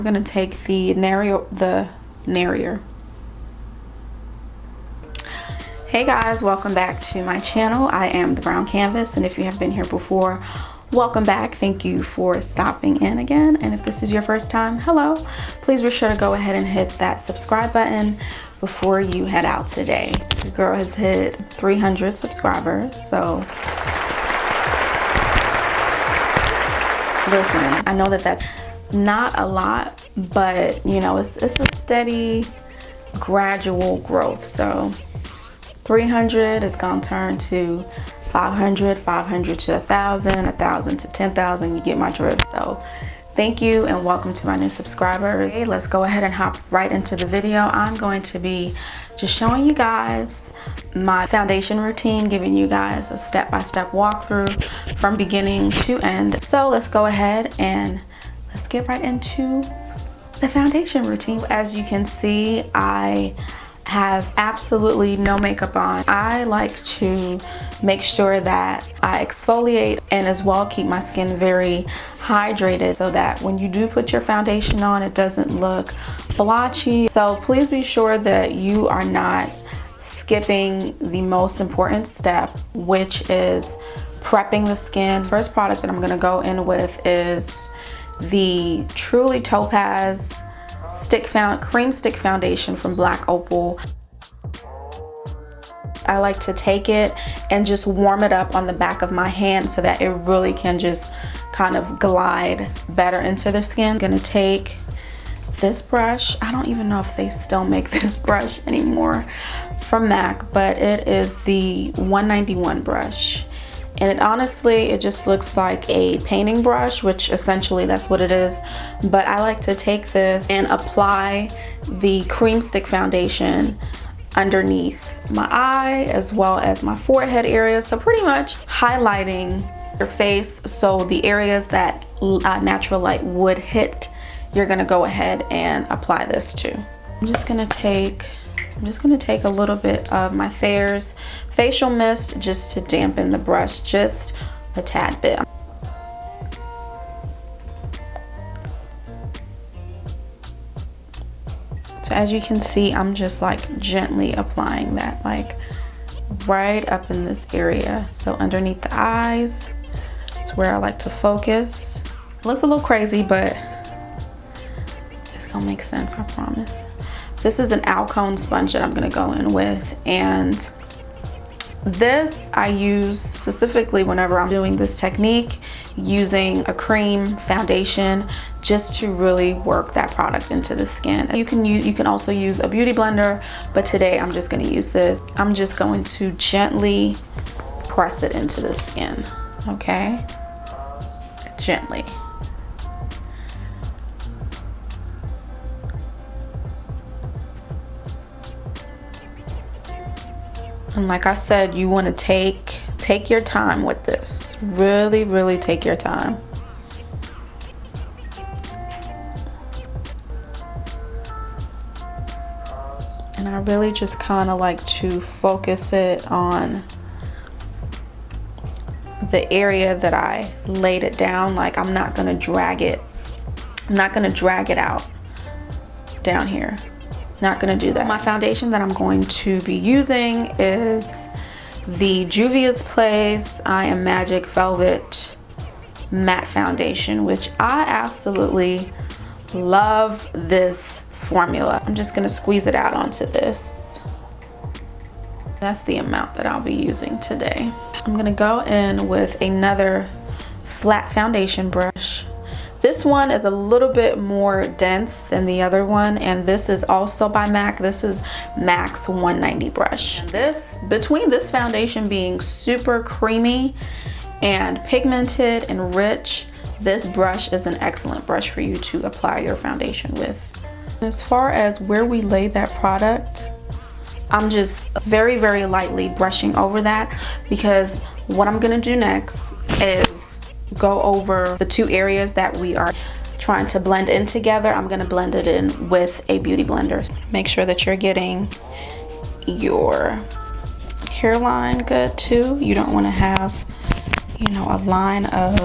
I'm gonna take the Narrier. Hey guys, welcome back to my channel. I am The Brown Canvas, and if you have been here before, welcome back. Thank you for stopping in again. And if this is your first time, hello. Please be sure to go ahead and hit that subscribe button before you head out today. Your girl has hit 300 subscribers, so listen, I know that that's not a lot, but you know, it's a steady, gradual growth. So 300 is gonna turn to 500, 500 to 1,000, 1,000 to 10,000. You get my drift. So thank you and welcome to my new subscribers. Okay, let's go ahead and hop right into the video. I'm going to be just showing you guys my foundation routine, giving you guys a step-by-step walkthrough from beginning to end. So let's go ahead and let's get right into the foundation routine. As you can see, I have absolutely no makeup on. I like to make sure that I exfoliate and as well keep my skin very hydrated so that when you do put your foundation on, it doesn't look blotchy. So please be sure that you are not skipping the most important step, which is prepping the skin. First product that I'm gonna go in with is the Truly TOPAZ cream stick foundation from Black Opal. I like to take it and just warm it up on the back of my hand so that it really can just kind of glide better into the skin. I'm gonna take this brush. I don't even know if they still make this brush anymore from MAC, but it is the 191 brush. And it just looks like a painting brush, which essentially that's what it is. But I like to take this and apply the cream stick foundation underneath my eye as well as my forehead area. So pretty much highlighting your face. So the areas that natural light would hit, you're gonna go ahead and apply this to. I'm just gonna take a little bit of my Thayer's facial mist just to dampen the brush just a tad bit. So as you can see, I'm just like gently applying that, like right up in this area. So underneath the eyes is where I like to focus. It looks a little crazy, but it's gonna make sense, I promise. This is an Lancome sponge that I'm gonna go in with, and this I use specifically whenever I'm doing this technique, using a cream foundation just to really work that product into the skin. You can also use a beauty blender, but today I'm just gonna use this. I'm just going to gently press it into the skin, okay? Gently. And like I said, you want to take your time with this. Really take your time. And I really just kind of like to focus it on the area that I laid it down. Like I'm not gonna drag it. I'm not gonna drag it out down here. Not gonna do that. My foundation that I'm going to be using is the Juvias Place I Am Magic Velvet Matte Foundation, which I absolutely love this formula. I'm just gonna squeeze it out onto this. That's the amount that I'll be using today. I'm gonna go in with another flat foundation brush. This one is a little bit more dense than the other one, and this is also by MAC. This is MAC's 190 brush. Between this foundation being super creamy and pigmented and rich, this brush is an excellent brush for you to apply your foundation with. As far as where we laid that product, I'm just very lightly brushing over that, because what I'm gonna do next is go over the two areas that we are trying to blend in together. I'm gonna blend it in with a beauty blender. Make sure that you're getting your hairline good too. You don't want to have, you know, a line of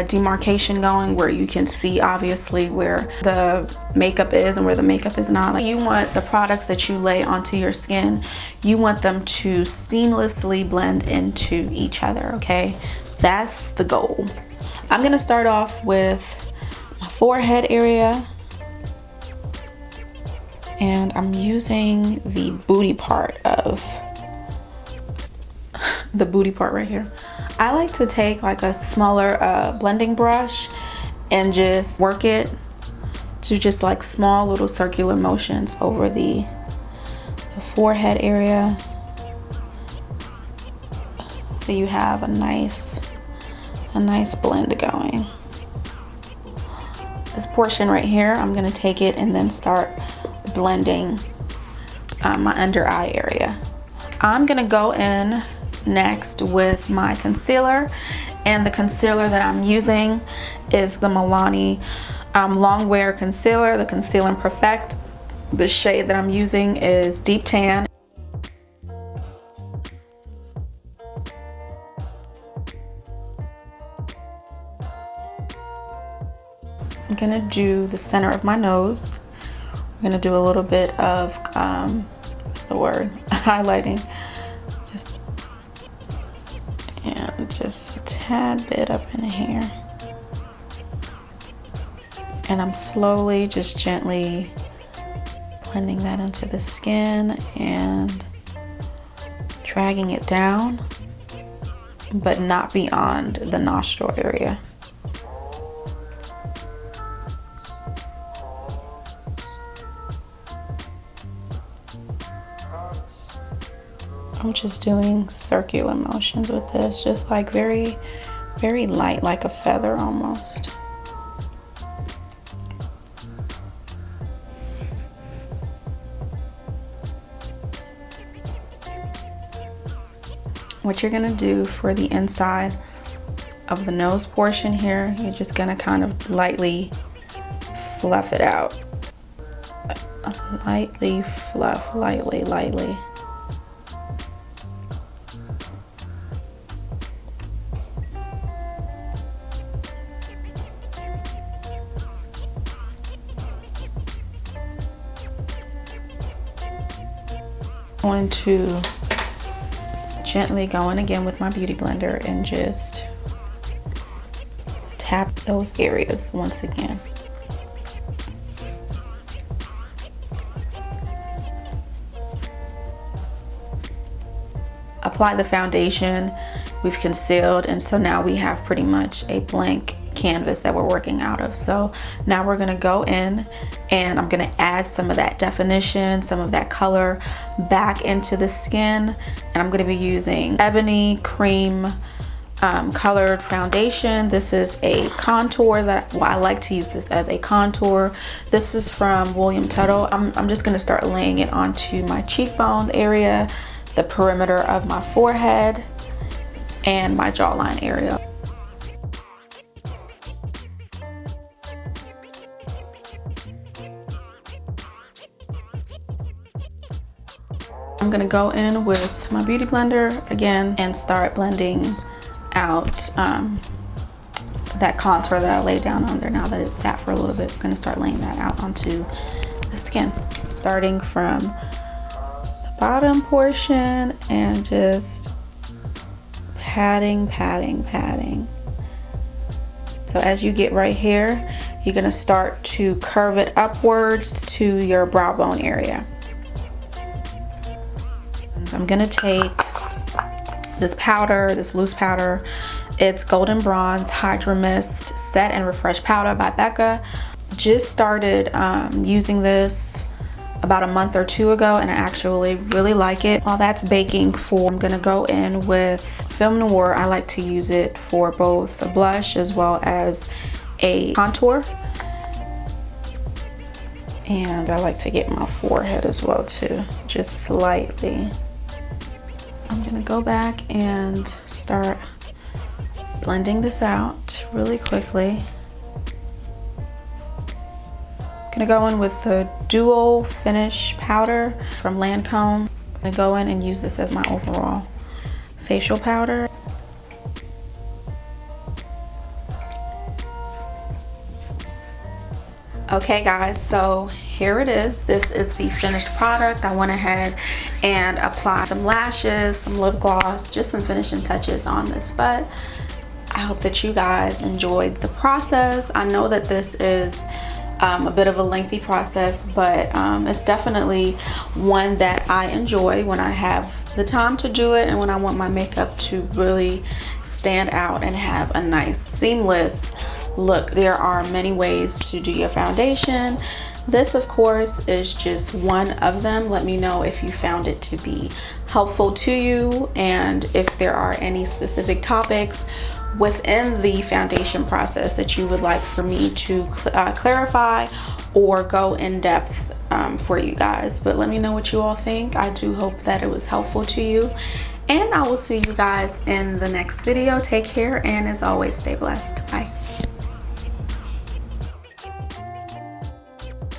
demarcation going where you can see obviously where the makeup is and where the makeup is not. Like, you want the products that you lay onto your skin, you want them to seamlessly blend into each other, okay? That's the goal. I'm gonna start off with my forehead area, and I'm using the booty part of the booty part right here. I like to take like a smaller blending brush and just work it to just like small little circular motions over the forehead area, so you have a nice blend going. This portion right here, I'm gonna take it and then start blending my under eye area. I'm gonna go in next with my concealer, and the concealer that I'm using is the Milani Long Wear Concealer, the Conceal and Perfect. The shade that I'm using is Deep Tan. I'm gonna do the center of my nose. I'm gonna do a little bit of what's the word? Highlighting. Just a tad bit up in here, and I'm slowly, just gently blending that into the skin and dragging it down, but not beyond the nostril area. I'm just doing circular motions with this, just like very, very light, like a feather almost. What you're gonna do for the inside of the nose portion here, you're just gonna kind of lightly fluff it out. Lightly fluff, lightly. I'm going to gently go in again with my beauty blender and just tap those areas once again. Apply the foundation, we've concealed, and so now we have pretty much a blank canvas that we're working out of. So now we're gonna go in and I'm gonna add some of that definition, some of that color back into the skin, and I'm gonna be using Ebony Cream colored foundation. This is a contour that, well, I like to use this as a contour. This is from TUTTLE. I'm just gonna start laying it onto my cheekbone area, the perimeter of my forehead, and my jawline area. I'm gonna go in with my beauty blender again and start blending out that contour that I laid down on there. Now that it's sat for a little bit, I'm gonna start laying that out onto the skin, starting from the bottom portion and just patting. So as you get right here, you're gonna start to curve it upwards to your brow bone area. I'm gonna take this powder, this loose powder. It's Golden Bronze HYDRAMIST Set and Refresh Powder by BECCA. Just started using this about a month or two ago, and I actually really like it. While that's baking for, I'm gonna go in with Film Noir. I like to use it for both a blush as well as a contour. And I like to get my forehead as well too, just slightly. I'm gonna go back and start blending this out really quickly. I'm gonna go in with the Dual Finish Powder from Lancome. I'm gonna go in and use this as my overall facial powder. Okay guys, so here it is. This is the finished product. I went ahead and applied some lashes, some lip gloss, just some finishing touches on this, but I hope that you guys enjoyed the process. I know that this is a bit of a lengthy process, but it's definitely one that I enjoy when I have the time to do it and when I want my makeup to really stand out and have a nice seamless look. There are many ways to do your foundation. This of course is just one of them. Let me know if you found it to be helpful to you, and if there are any specific topics within the foundation process that you would like for me to clarify or go in depth for you guys. But let me know what you all think. I do hope that it was helpful to you, and I will see you guys in the next video. Take care, and as always, stay blessed. Bye.